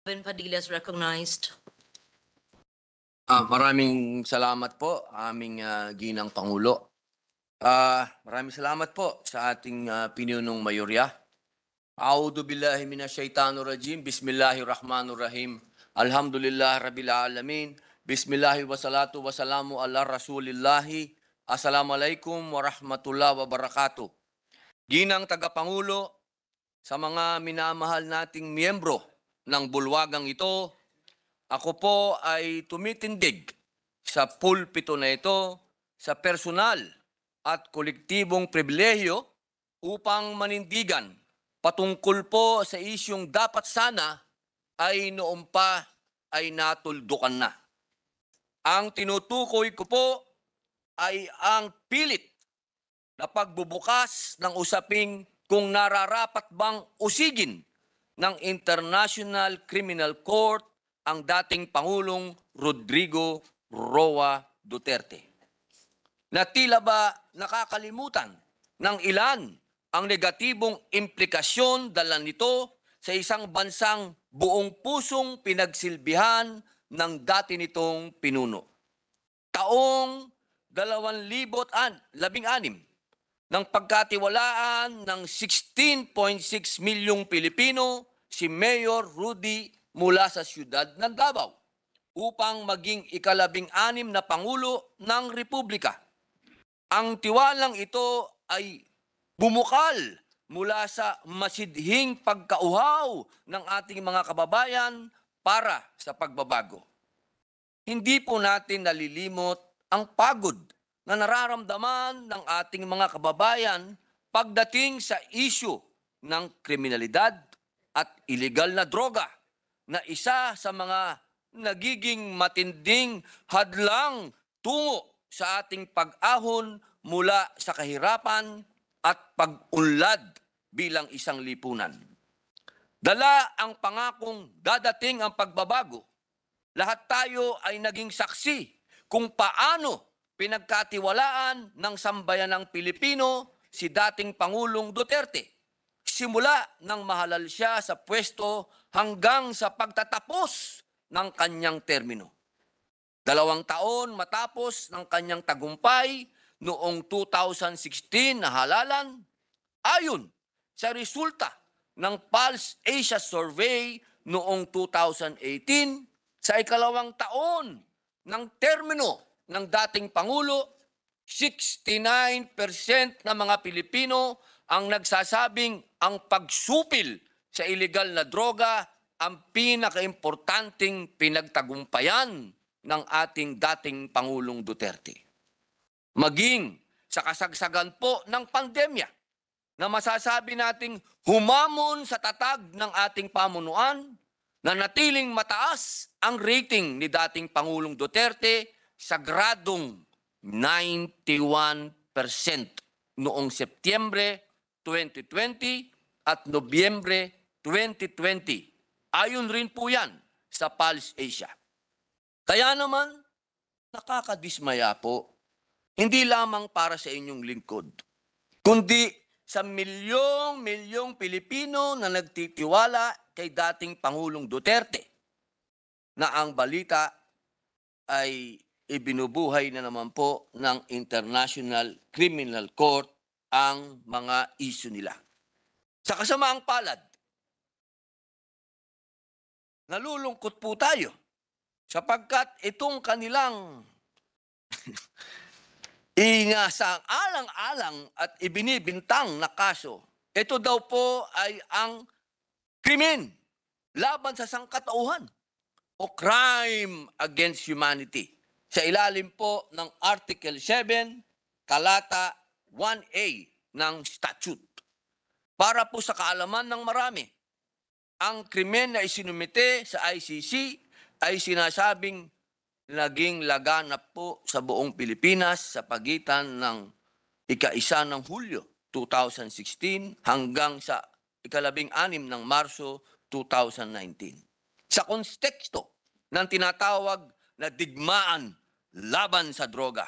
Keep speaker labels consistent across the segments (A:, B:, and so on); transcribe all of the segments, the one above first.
A: Ben Padilla is recognized.
B: Maraming salamat po, aming ginang Pangulo. Maraming salamat po sa ating pinunong mayorya. A'udhu billahi minasyaitanir rajim. Bismillahirrahmanirrahim. Alhamdulillah rabbil alamin. Bismillahi wassalatu wassalamu ala rasulillahi. Assalamualaikum warahmatullahi wabarakatuh. Ginang tagapangulo, sa mga minamahal nating miyembro ng bulwagang ito, ako po ay tumitindig sa pulpito na ito sa personal at kolektibong pribilehyo upang manindigan patungkol po sa isyong dapat sana ay noon pa ay natuldukan na. Ang tinutukoy ko po ay ang pilit na pagbubukas ng usaping kung nararapat bang usigin ng International Criminal Court ang dating Pangulong Rodrigo Roa Duterte. Na tila ba nakakalimutan ng ilan ang negatibong implikasyon dala nito sa isang bansang buong pusong pinagsilbihan ng dati nitong pinuno. Taong 2016 ng pagkatiwalaan ng 16.6 milyong Pilipino si Mayor Rudy mula sa siyudad ng Davao upang maging ika-16 na Pangulo ng Republika. Ang tiwalang ito ay bumukal mula sa masidhing pagkauhaw ng ating mga kababayan para sa pagbabago. Hindi po natin nalilimot ang pagod na nararamdaman ng ating mga kababayan pagdating sa isyu ng kriminalidad at ilegal na droga na isa sa mga nagiging matinding hadlang tungo sa ating pag-ahon mula sa kahirapan at pag-unlad bilang isang lipunan. Dala ang pangakong dadating ang pagbabago. Lahat tayo ay naging saksi kung paano pinagkatiwalaan ng sambayanang Pilipino si dating Pangulong Duterte. Simula nang mahalal siya sa pwesto hanggang sa pagtatapos ng kanyang termino. 2 taon matapos ng kanyang tagumpay noong 2016 na halalan, ayon sa resulta ng Pulse Asia Survey noong 2018, sa ikalawang taon ng termino ng dating Pangulo, 69% ng mga Pilipino ang nagsasabing ang pagsupil sa ilegal na droga ang pinakaimportanteng pinagtagumpayan ng ating dating Pangulong Duterte. Maging sa kasagsagan po ng pandemya na masasabi nating humamon sa tatag ng ating pamunuan na natiling mataas ang rating ni dating Pangulong Duterte sa gradong 91% noong Setyembre 2020 at Nobyembre 2020. Ayon rin po yan sa Pulse Asia. Kaya naman, nakakadismaya po, hindi lamang para sa inyong lingkod, kundi sa milyong-milyong Pilipino na nagtitiwala kay dating Pangulong Duterte na ang balita ay ibinubuhay na naman po ng International Criminal Court ang mga isyu nila. Sa kasamaang palad, nalulungkot po tayo sapagkat itong kanilang inaasang-alang-alang at ibinibintang na kaso, ito daw po ay ang krimen laban sa sangkatauhan o crime against humanity sa ilalim po ng Article 7, Talata 1A ng statute. Para po sa kaalaman ng marami, ang krimen na isinumite sa ICC ay sinasabing naging laganap po sa buong Pilipinas sa pagitan ng ika-1 ng Hulyo 2016 hanggang sa ika-16 ng Marso 2019. Sa konteksto ng tinatawag na digmaan laban sa droga.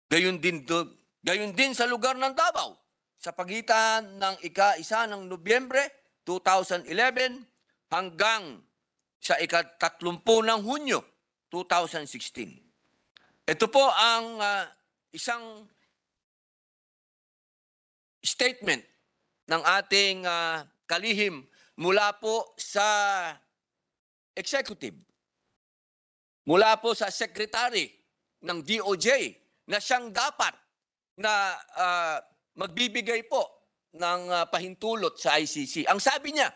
B: Gayon din sa lugar ng Davao sa pagitan ng ika-1 ng Nobyembre 2011 hanggang sa ika-30 ng Hunyo 2016. Ito po ang isang statement ng ating kalihim mula po sa executive, mula po sa secretary ng DOJ na siyang dapat na magbibigay po ng pahintulot sa ICC. Ang sabi niya,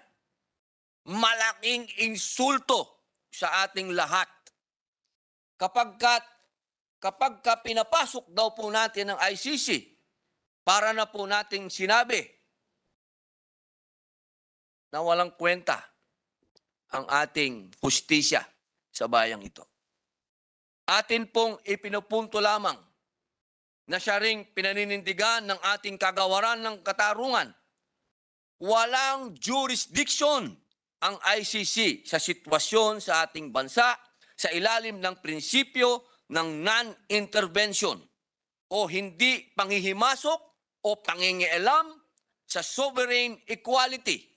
B: malaking insulto sa ating lahat kapag pinapasok daw po natin ng ICC, para na po nating sinabi na walang kwenta ang ating hustisya sa bayang ito. Atin pong ipinupunto lamang na siya ring pinaninindigan ng ating kagawaran ng katarungan. Walang jurisdiction ang ICC sa sitwasyon sa ating bansa sa ilalim ng prinsipyo ng non-intervention o hindi panghihimasok o pangingialam sa sovereign equality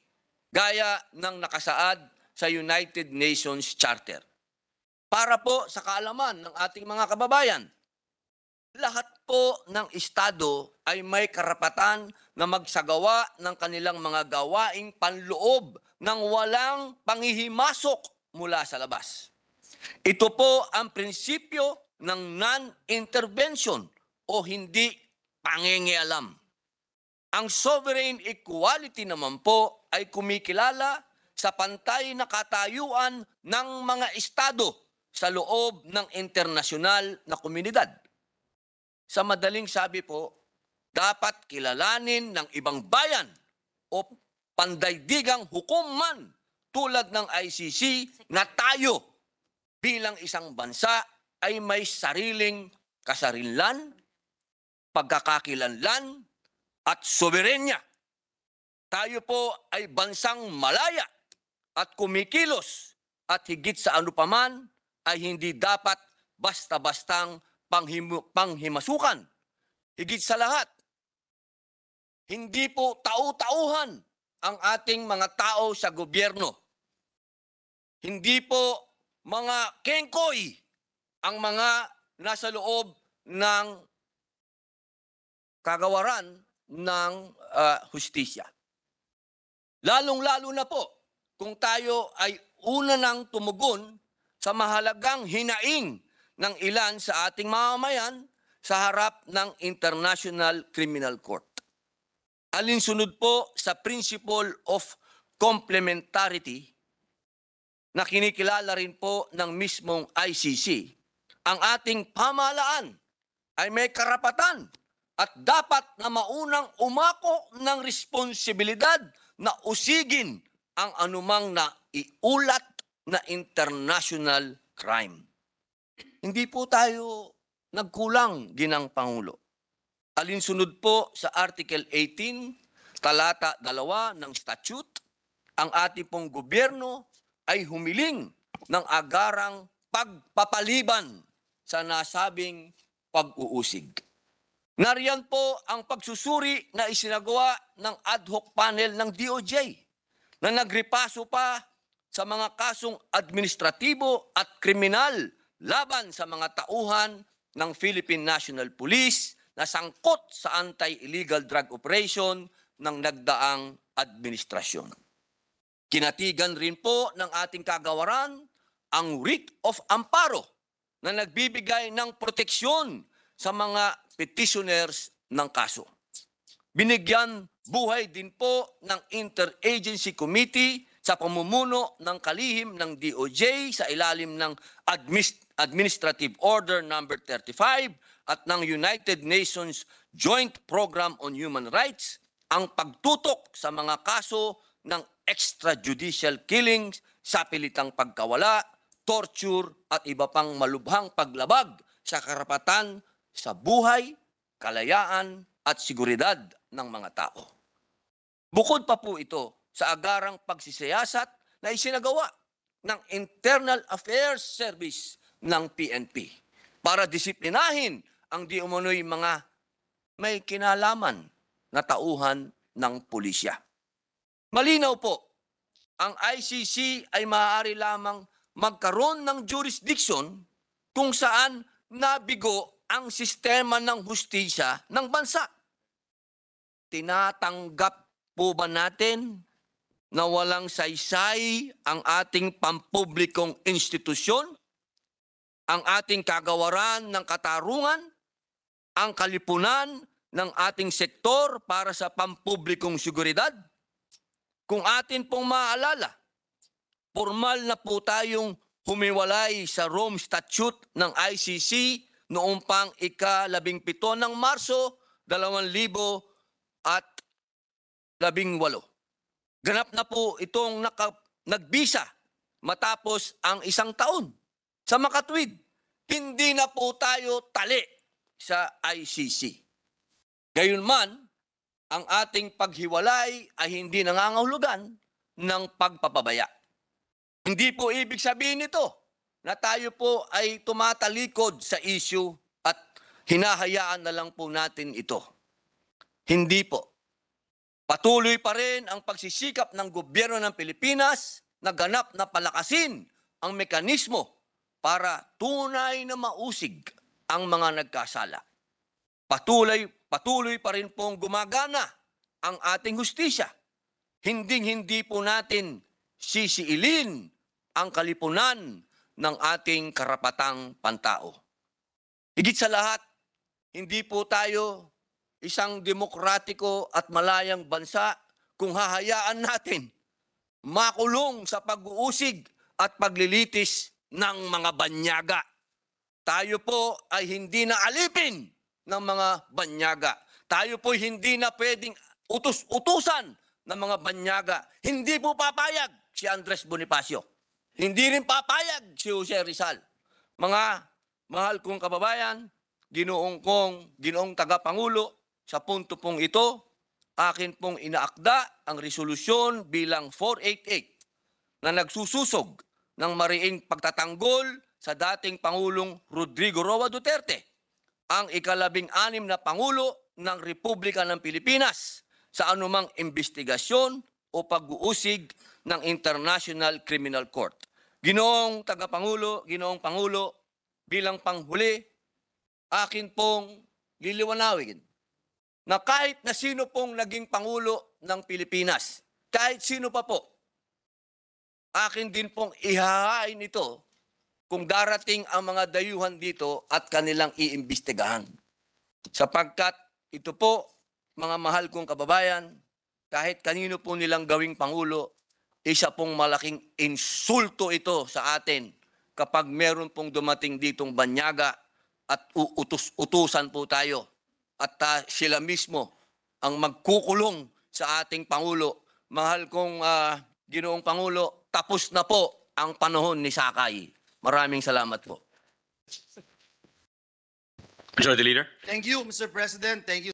B: gaya ng nakasaad sa United Nations Charter. Para po sa kaalaman ng ating mga kababayan, lahat po ng estado ay may karapatan na magsagawa ng kanilang mga gawaing panloob ng walang panghihimasok mula sa labas. Ito po ang prinsipyo ng non-intervention o hindi pangingialam. Ang sovereign equality naman po ay kumikilala sa pantay na katayuan ng mga estado sa loob ng internasyonal na komunidad. Sa madaling sabi po, dapat kilalanin ng ibang bayan o pandaigdigang hukuman tulad ng ICC na tayo bilang isang bansa ay may sariling kasarinlan, pagkakakilanlan at soberenya. Tayo po ay bansang malaya at kumikilos at higit sa ano paman ay hindi dapat basta-bastang panghimasukan. Higit sa lahat, hindi po tau-tauhan ang ating mga tao sa gobyerno. Hindi po mga kengkoy ang mga nasa loob ng kagawaran ng hustisya. Lalong-lalo na po kung tayo ay una nang tumugon sa mahalagang hinaing ng ilan sa ating mamamayan sa harap ng International Criminal Court. Alinsunod po sa principle of complementarity na kinikilala rin po ng mismong ICC, ang ating pamahalaan ay may karapatan at dapat na maunang umako ng responsibilidad na usigin ang anumang naiulat na international crime. Hindi po tayo nagkulang, Ginang Pangulo. Alinsunod po sa Article 18, Talata 2 ng statute, ang ating pong gobyerno ay humiling ng agarang pagpapaliban sa nasabing pag-uusig. Nariyan po ang pagsusuri na isinagawa ng ad hoc panel ng DOJ na nagripaso pa sa mga kasong administratibo at kriminal laban sa mga tauhan ng Philippine National Police na sangkot sa anti-illegal drug operation ng nagdaang administrasyon. Kinatigan rin po ng ating kagawaran ang writ of amparo na nagbibigay ng proteksyon sa mga petitioners ng kaso. Binigyan buhay din po ng Interagency Committee sa pamumuno ng kalihim ng DOJ sa ilalim ng Administrative Order No. 35 at ng United Nations Joint Program on Human Rights ang pagtutok sa mga kaso ng extrajudicial killings, sapilitang pagkawala, torture at iba pang malubhang paglabag sa karapatan sa buhay, kalayaan at seguridad ng mga tao. Bukod pa po ito sa agarang pagsisiyasat na isinagawa ng Internal Affairs Service ng PNP para disiplinahin ang di umano'y mga may kinalaman na tauhan ng pulisya. Malinaw po ang ICC ay maaari lamang magkaroon ng jurisdiction kung saan nabigo ang sistema ng hustisya ng bansa. Tinatanggap po ba natin na walang saysay ang ating pampublikong institusyon, ang ating kagawaran ng katarungan, ang kalipunan ng ating sektor para sa pampublikong seguridad? Kung atin pong maaalala, formal na po tayong humiwalay sa Rome Statute ng ICC noong pang ika-17 ng Marso 2018. Ganap na po itong nagbisa matapos ang 1 taon. Sa makatwid, hindi na po tayo tali sa ICC. Gayunman, ang ating paghiwalay ay hindi nangangahulugan ng pagpapabaya. Hindi po ibig sabihin nito na tayo po ay tumatalikod sa issue at hinahayaan na lang po natin ito. Hindi po. Patuloy pa rin ang pagsisikap ng gobyerno ng Pilipinas na ganap na palakasin ang mekanismo para tunay na mausig ang mga nagkasala. Patuloy pa rin pong gumagana ang ating hustisya. Hindi po natin sisiilin ang kalipunan ng ating karapatang pantao. Higit sa lahat, hindi po tayo isang demokratiko at malayang bansa kung hahayaan natin makulong sa pag-uusig at paglilitis ng mga banyaga. Tayo po ay hindi na alipin ng mga banyaga. Tayo po hindi na pwedeng utus-utusan ng mga banyaga. Hindi po papayag si Andres Bonifacio. Hindi rin papayag si Jose Rizal. Mga mahal kong kababayan, ginoong tagapangulo, sa punto pong ito, akin pong inaakda ang resolusyon bilang 488 na nagsususog ng mariing pagtatanggol sa dating Pangulong Rodrigo Roa Duterte, ang ika-16 na Pangulo ng Republika ng Pilipinas sa anumang investigasyon o pag-uusig ng International Criminal Court. Ginoong Tagapangulo, Ginoong Pangulo, bilang panghuli, akin pong liliwanawin na kahit na sino pong naging Pangulo ng Pilipinas, kahit sino pa po, akin din pong ihahain ito kung darating ang mga dayuhan dito at kanilang iimbestigahan. Sapagkat ito po, mga mahal kong kababayan, kahit kanino po nilang gawing Pangulo, isa pong malaking insulto ito sa atin kapag meron pong dumating ditong banyaga at utusan po tayo. At sila mismo ang magkukulong sa ating Pangulo. Mahal kong Ginoong Pangulo, tapos na po ang panahon ni Sakay. Maraming salamat po.
C: Majority Leader.
D: Thank you, Mr. President. Thank you.